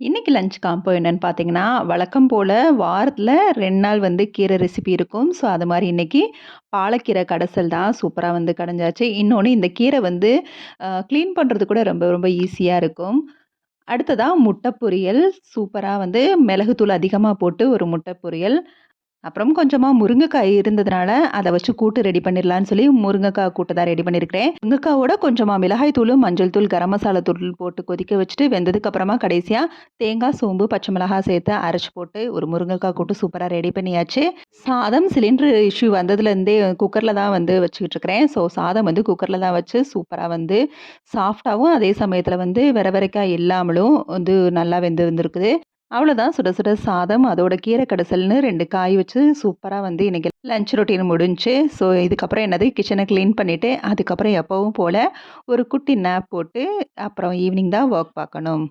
இன்னைக்கு lunch combo என்னன்னு பார்த்தீங்கன்னா, வழக்கம் போல வாரத்தில 2 நாள் கீரை ரெசிபி இருக்கும். ஸோ, அது மாரி இன்னைக்கு பாலக்கீரை கடைசல் தான் சூப்பரா கடைஞ்சாச்சு. இன்னொன்னு இந்த கீரை கிளீன் பண்றது கூட ரொம்ப ரொம்ப ஈஸியா இருக்கும். அடுத்ததா முட்டை பொரியல். சூப்பரா மிளகுத்தூள் அதிகமா போட்டு ஒரு முட்டை பொரியல். அப்புறம் கொஞ்சமா முருங்கைக்காய் இருந்ததுனால, அத வச்சு கூட்டு ரெடி பண்ணிடலான்னு சொல்லி முருங்கைக்காய் கூட்டு தான் ரெடி பண்ணியிருக்கிறேன். முருங்கைக்காவோட கொஞ்சமா மிளகாய் தூளு, மஞ்சள் தூள், கரம் மசாலா தூள் போட்டு கொதிக்க வச்சுட்டு, வெந்ததுக்கு அப்புறமா கடைசியா தேங்காய், சோம்பு, பச்சை மிளகாய் சேர்த்து அரைச்சு போட்டு ஒரு முருங்கைக்காய் கூட்டு சூப்பரா ரெடி பண்ணியாச்சு. சாதம் சிலிண்டர் இஷ்யூ வந்ததுலேருந்தே குக்கர்ல தான் வச்சுக்கிட்டு இருக்கிறேன். ஸோ சாதம் குக்கர்ல தான் வச்சு சூப்பரா சாஃப்ட்டாவும் அதே சமயத்தில வெர வெரைக்கா இல்லாமலும் நல்லா வெந்து வந்திருக்குது. அவ்வளோதான் சுட சுட சாதம், அதோட கீரை கடைசல்னு 2 காய் வச்சு சூப்பரா இன்னைக்கு லஞ்ச் ரொட்டீன் முடிஞ்சுச்சு. ஸோ இதுக்கப்புறம் என்னது கிச்சன கிளீன் பண்ணிட்டு, அதுக்கப்புறம் எப்பவும் போல ஒரு குட்டி நேப் போட்டு, அப்புறம் ஈவினிங் தான் வொர்க் பார்க்கணும்.